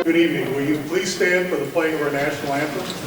Good evening. Will you please stand for the playing of our national anthem?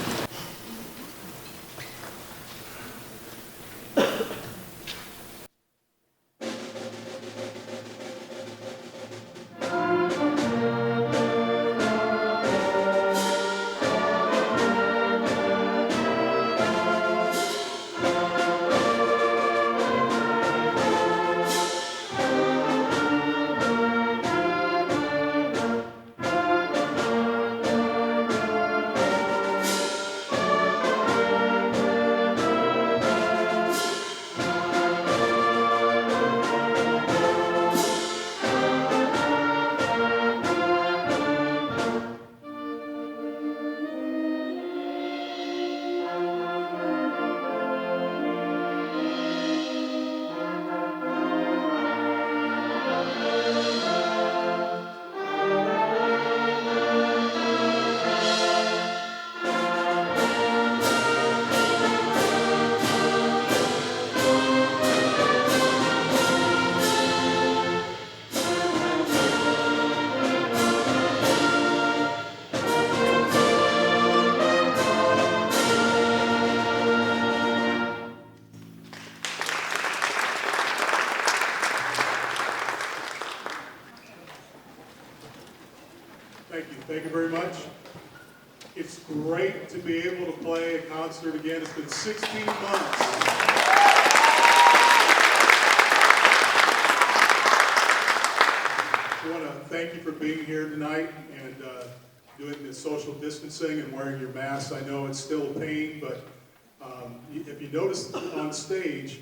Thank you very much. It's great to be able to play a concert again. It's been 16 months. I want to thank you for being here tonight and doing the social distancing and wearing your masks. I know it's still a pain, but if you notice on stage,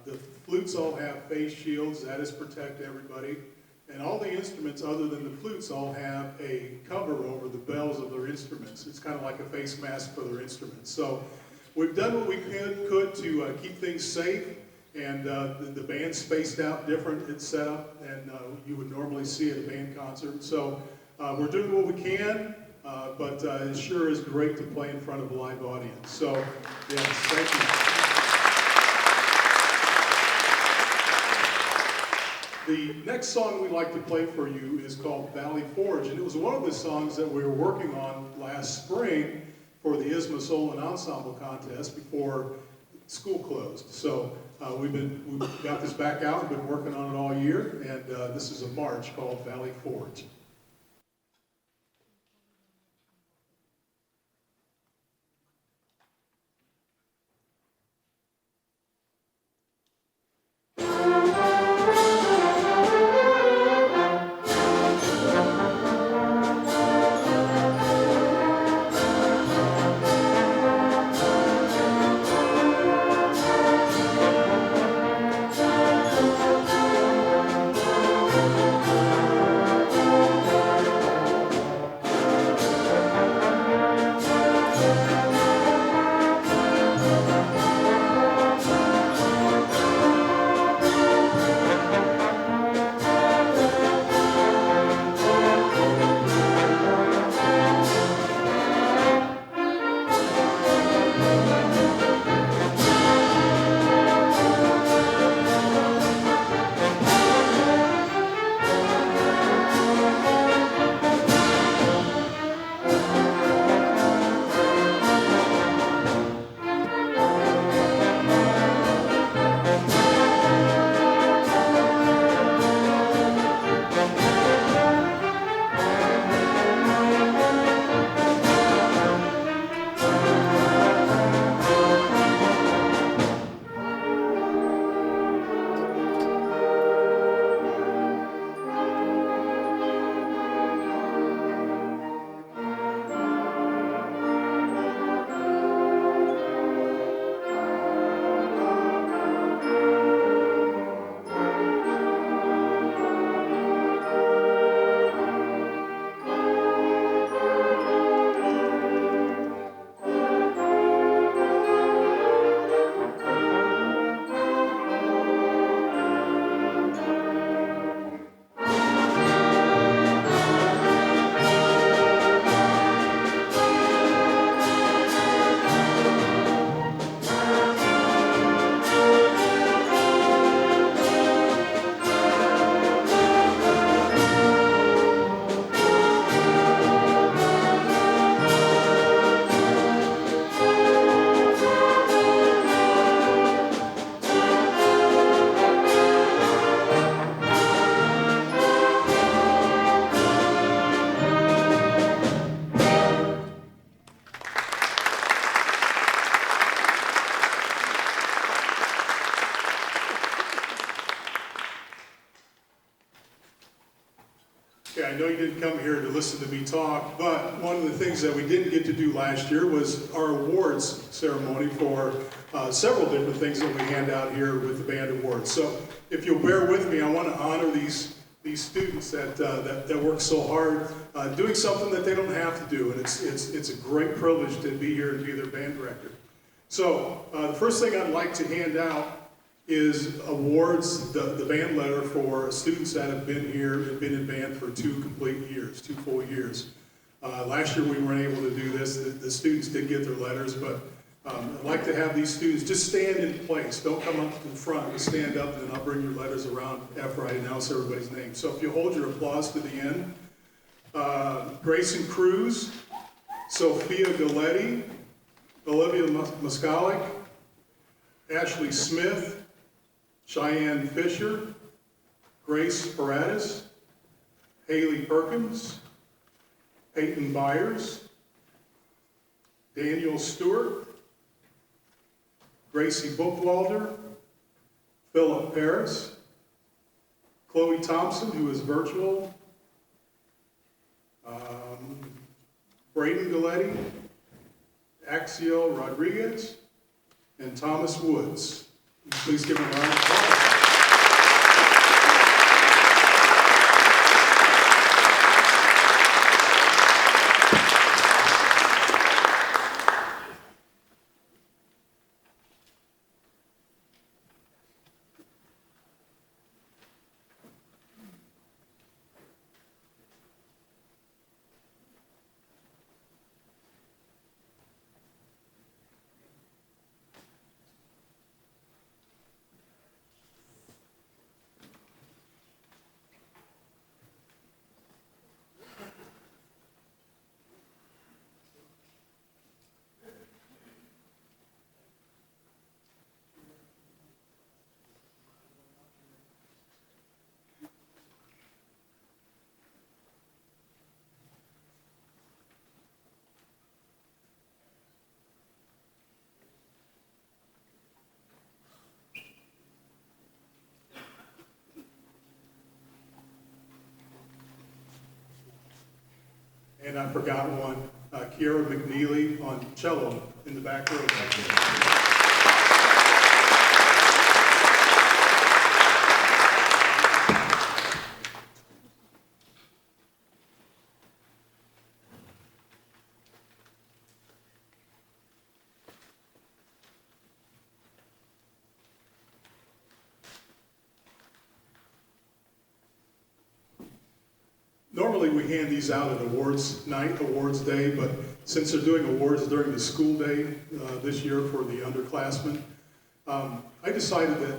the flutes all have face shields. That is protect everybody. And all the instruments, other than the flutes, all have a cover over the bells of their instruments. It's kind of like a face mask for their instruments. So we've done what we could to keep things safe, and the band's spaced out different. It's set up, and you would normally see at a band concert. So we're doing what we can, but it sure is great to play in front of a live audience. So, yes, thank you. The next song we'd like to play for you is called Valley Forge, and it was one of the songs that we were working on last spring for the ISMA Solo and Ensemble contest before school closed. So we've got this back out, we've been working on it all year, and this is a march called Valley Forge. Okay, I know you didn't come here to listen to me talk, but one of the things that we didn't get to do last year was our awards ceremony for several different things that we hand out here with the band awards. So if you'll bear with me, I want to honor these students that work so hard doing something that they don't have to do, and it's a great privilege to be here and be their band director. So the first thing I'd like to hand out is awards, the band letter for students that have been here and been in band for 2 complete years, 2 full years. Last year we weren't able to do this. The students did get their letters, but I'd like to have these students just stand in place. Don't come up to the front, just stand up, and then I'll bring your letters around after I announce everybody's name. So if you hold your applause to the end. Grayson Cruz, Sophia Galletti, Olivia Moskalik, Ashley Smith, Cheyenne Fisher, Grace Paradis, Haley Perkins, Peyton Byers, Daniel Stewart, Gracie Bookwalder, Philip Paris, Chloe Thompson, who is virtual, Braden Galletti, Axiel Rodriguez, and Thomas Woods. Please give them a round of applause. And I forgot one, Kiara McNeely on cello in the back row. Normally we hand these out at awards night, awards day, but since they're doing awards during the school day this year for the underclassmen, I decided that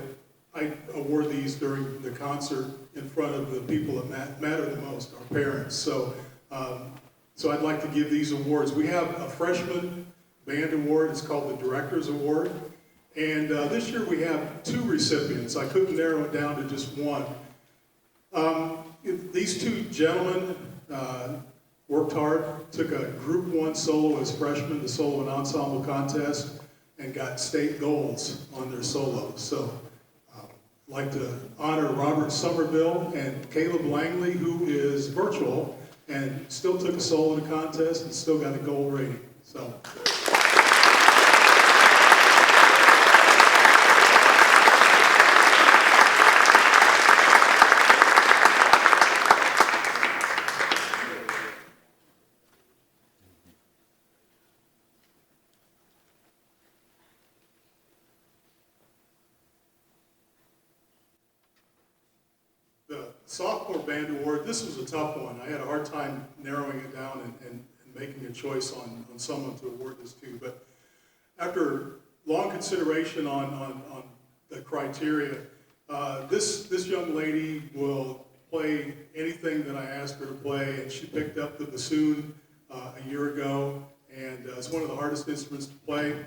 I'd award these during the concert in front of the people that matter the most, our parents. So I'd like to give these awards. We have a freshman band award. It's called the Director's Award. And this year we have 2 recipients. I couldn't narrow it down to just one. These 2 gentlemen worked hard, took a Group 1 solo as freshmen, the solo and ensemble contest, and got state golds on their solos. So I'd like to honor Robert Somerville and Caleb Langley, who is virtual and still took a solo in a contest and still got a gold rating. So. The sophomore band award, this was a tough one. I had a hard time narrowing it down and making a choice on someone to award this to. But after long consideration on the criteria, this young lady will play anything that I asked her to play, and she picked up the bassoon a year ago, and it's one of the hardest instruments to play.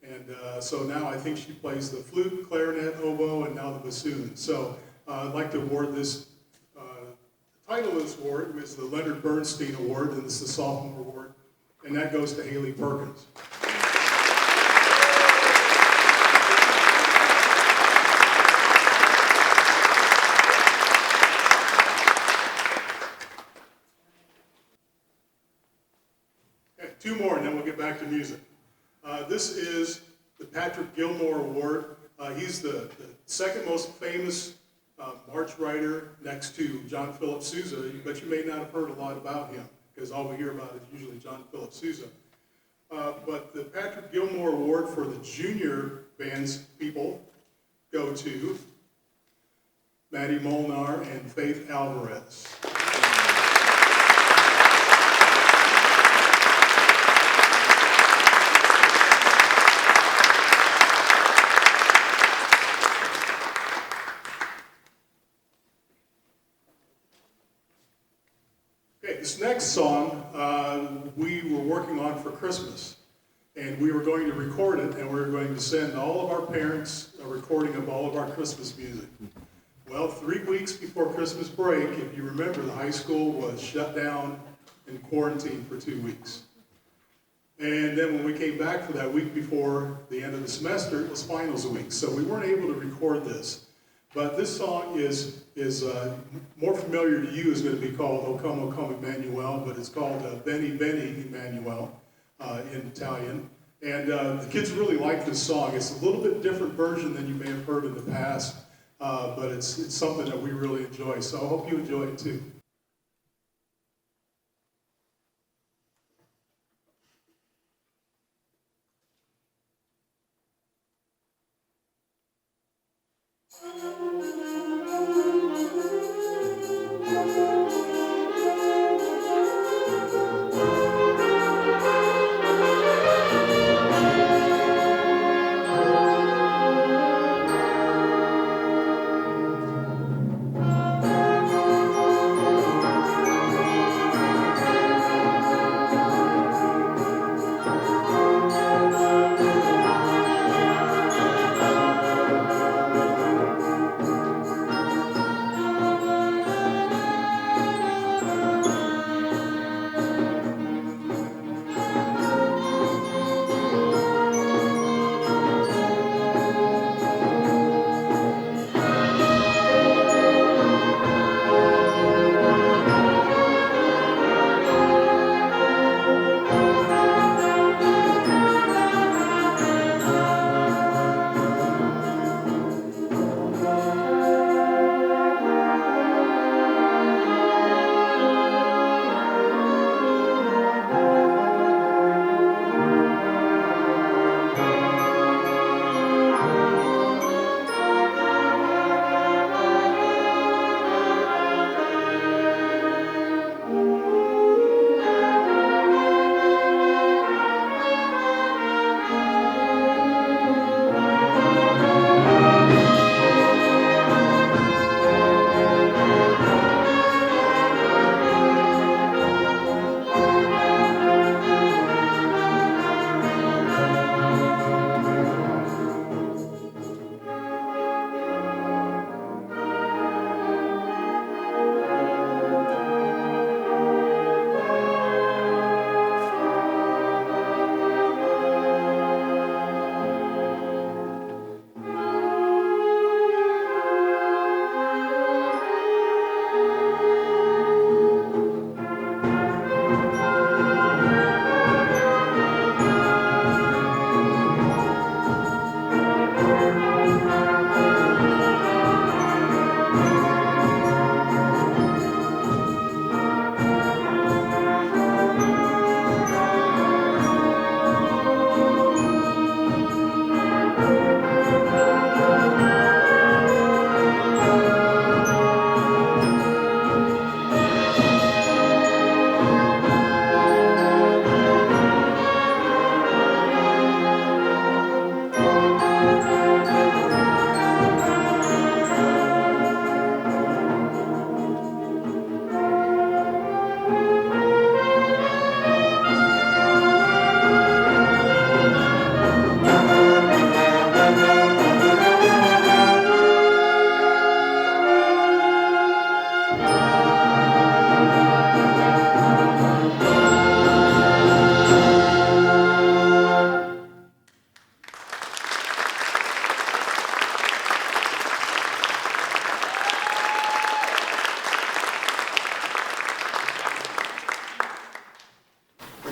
And so now I think she plays the flute, clarinet, oboe, and now the bassoon. So I'd like to award this. The title of this award is the Leonard Bernstein Award, and this is the sophomore award, and that goes to Haley Perkins. back to music. This is the Patrick Gilmore Award. He's the second most famous march writer next to John Philip Sousa, but you may not have heard a lot about him because all we hear about is usually John Philip Sousa. But the Patrick Gilmore Award for the junior bands people go to Maddie Molnar and Faith Alvarez. Okay, this next song we were working on for Christmas, and we were going to record it, and we were going to send all of our parents a recording of all of our Christmas music. Well, 3 weeks before Christmas break, if you remember, the high school was shut down and quarantined for 2 weeks. And then when we came back for that week before the end of the semester, it was finals week, so we weren't able to record this. But this song is more familiar to you, is going to be called O Come, Emmanuel, but it's called Veni, Veni, Emmanuel in Italian. And the kids really like this song. It's a little bit different version than you may have heard in the past, but it's something that we really enjoy. So I hope you enjoy it too.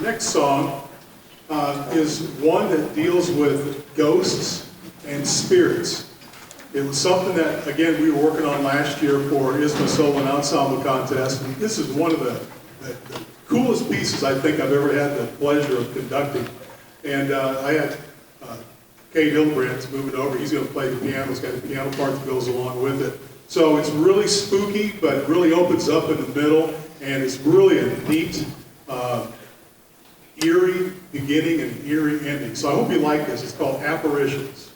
Next song is one that deals with ghosts and spirits. It was something that, again, we were working on last year for Isma Solo Ensemble Contest, and this is one of the coolest pieces I think I've ever had the pleasure of conducting. And I had Kate Hildebrandt moving over. He's going to play the piano. He's got a piano part that goes along with it. So it's really spooky, but it really opens up in the middle, and it's really a neat, eerie beginning and eerie ending. So I hope you like this. It's called Apparitions.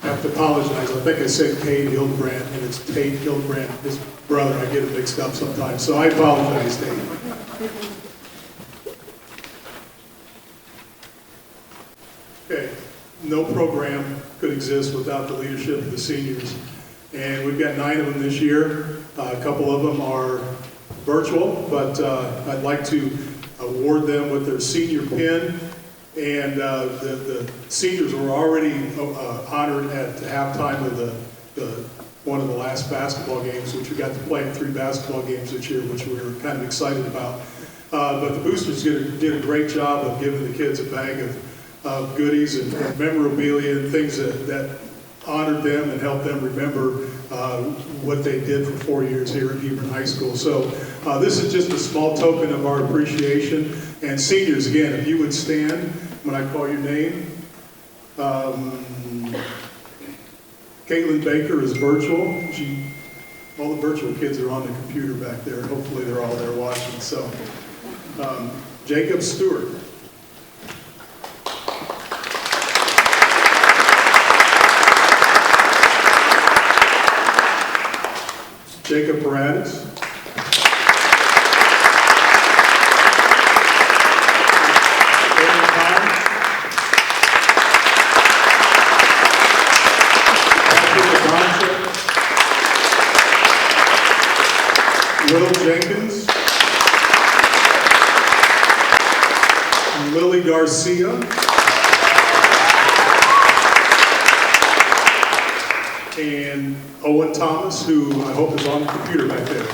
I have to apologize. I think I said Cade Hildebrandt, and it's Tate Hildebrandt, his brother. I get it mixed up sometimes, so I apologize, Tate. Okay, no program could exist without the leadership of the seniors. And we've got 9 of them this year. A couple of them are virtual, but I'd like to award them with their senior pin. And the seniors were already honored at halftime of one of the last basketball games, which we got to play in 3 basketball games this year, which we were kind of excited about. But the boosters did a great job of giving the kids a bag of goodies and memorabilia and things that honored them and helped them remember what they did for 4 years here at Hebron High School. So this is just a small token of our appreciation. And seniors, again, if you would stand when I call your name. Caitlin Baker is virtual. All the virtual kids are on the computer back there. Hopefully they're all there watching. So Jacob Stewart. Jacob Paradis. Will Jenkins. Lily Garcia. And Owen Thomas, who I hope is on the computer back there.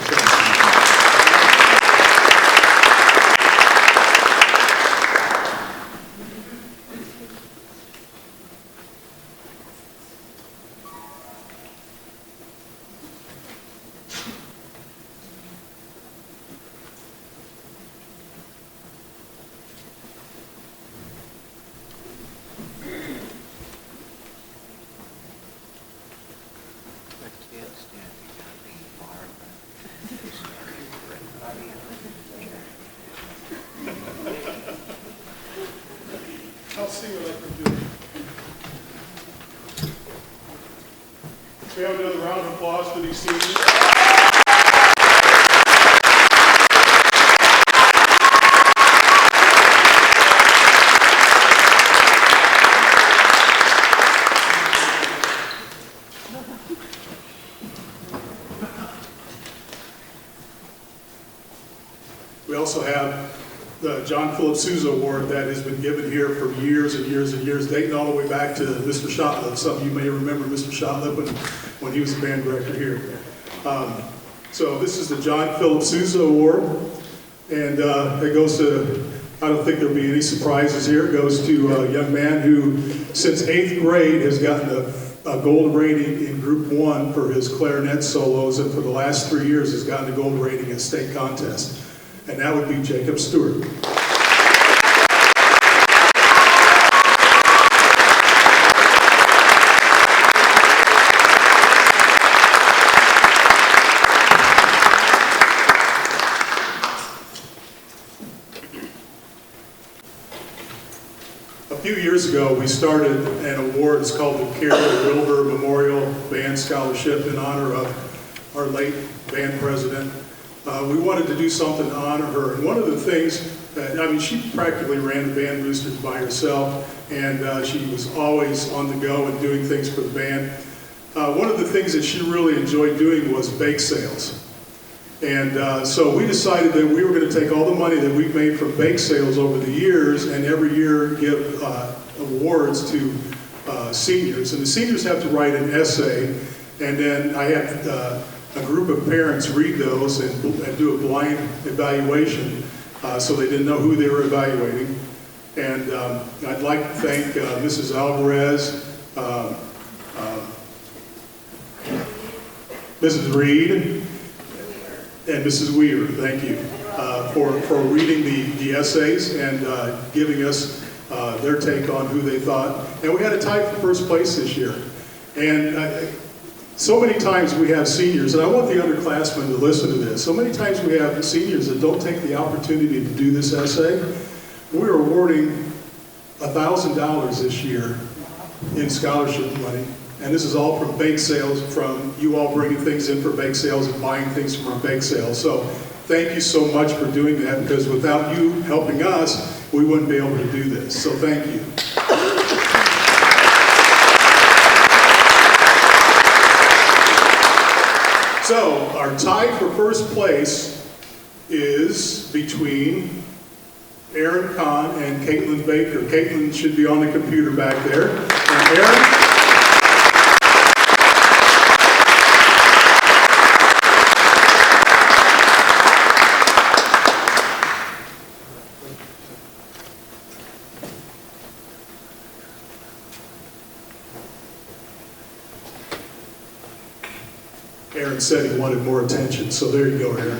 I'll see what I can do. We have another round of applause for these seniors. We also have the John Philip Sousa Award that has been given here for years and years and years, dating all the way back to Mr. Shotliff. Some of you may remember Mr. Shotliff when he was the band director here. So this is the John Philip Sousa Award, and it goes to, I don't think there'll be any surprises here, it goes to a young man who, since 8th grade, has gotten a gold rating in Group 1 for his clarinet solos, and for the last 3 years has gotten a gold rating at state contests. And that would be Jacob Stewart. A few years ago, we started an award. It's called the Carol Wilbur Memorial Band Scholarship in honor of our late band president. We wanted to do something to honor her. And one of the things that, I mean, she practically ran the band boosters by herself, and she was always on the go and doing things for the band. One of the things that she really enjoyed doing was bake sales. And so we decided that we were going to take all the money that we've made from bake sales over the years and every year give awards to seniors. And the seniors have to write an essay, and then I had a group of parents read those and do a blind evaluation so they didn't know who they were evaluating. And I'd like to thank Mrs. Alvarez, Mrs. Reed, and Mrs. Weaver, thank you, for reading the essays and giving us their take on who they thought. And we had a tie for first place this year. And so many times we have seniors, and I want the underclassmen to listen to this, so many times we have seniors that don't take the opportunity to do this essay. We're awarding $1,000 this year in scholarship money And this is all from bake sales, from you all bringing things in for bake sales and buying things from our bake sales. So thank you so much for doing that, because without you helping us, we wouldn't be able to do this. So thank you. So our tie for first place is between Aaron Kahn and Caitlin Baker. Caitlin should be on the computer back there. And Aaron said he wanted more attention, so there you go, Aaron.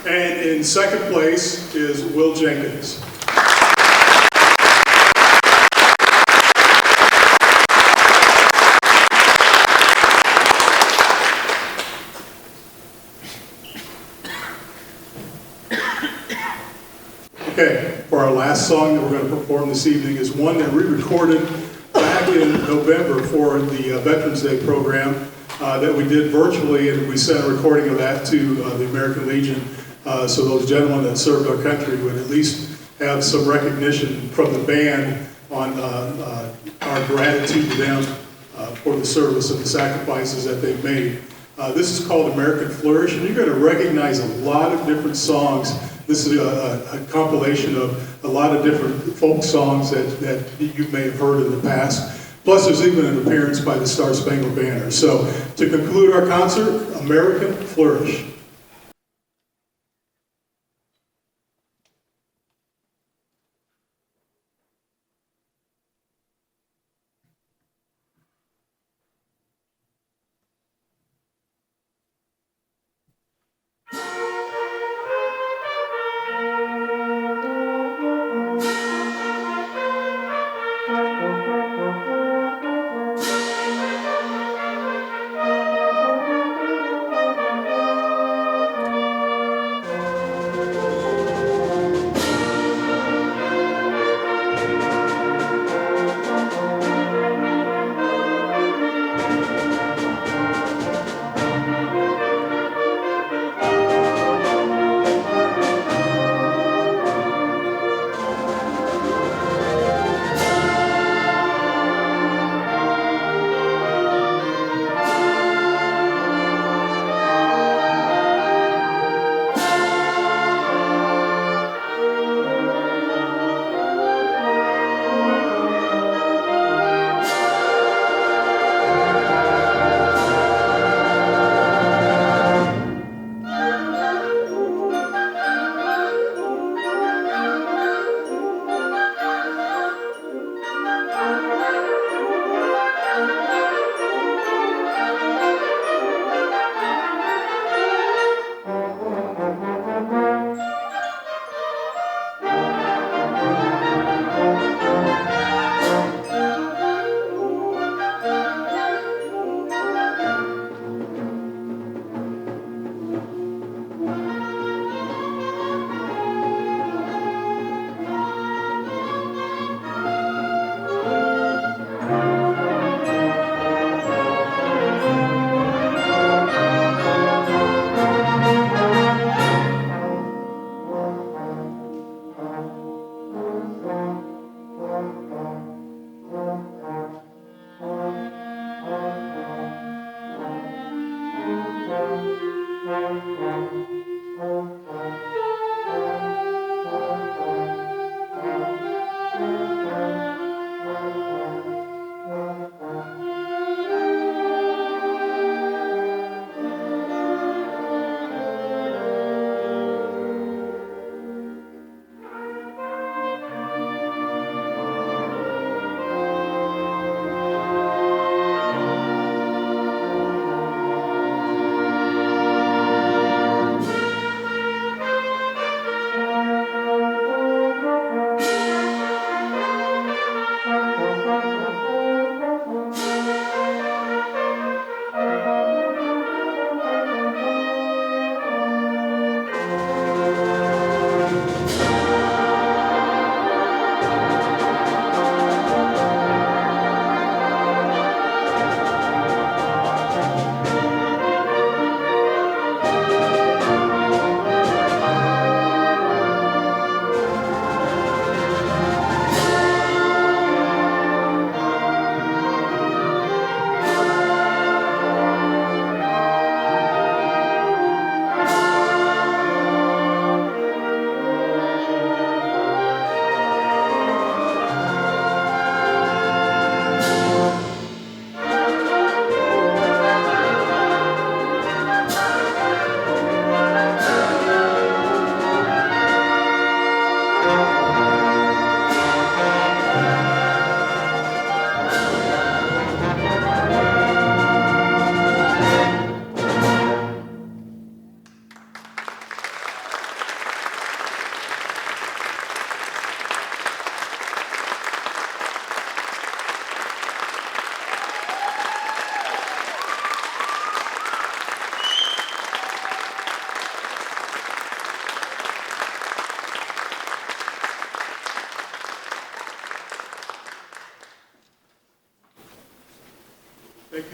And in second place is Will Jenkins. Okay, for our last song that we're going to perform this evening is one that we recorded back in November for the Veterans Day program that we did virtually, and we sent a recording of that to the American Legion, so those gentlemen that served our country would at least have some recognition from the band on our gratitude to them for the service and the sacrifices that they've made. This is called American Flourish, and you're going to recognize a lot of different songs. This is a compilation of a lot of different folk songs that you may have heard in the past. Plus, there's even an appearance by the Star Spangled Banner. So, to conclude our concert, American Flourish.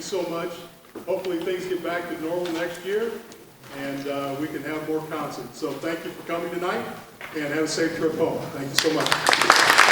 you so much. Hopefully things get back to normal next year, and we can have more concerts. So thank you for coming tonight, and have a safe trip home. Thank you so much.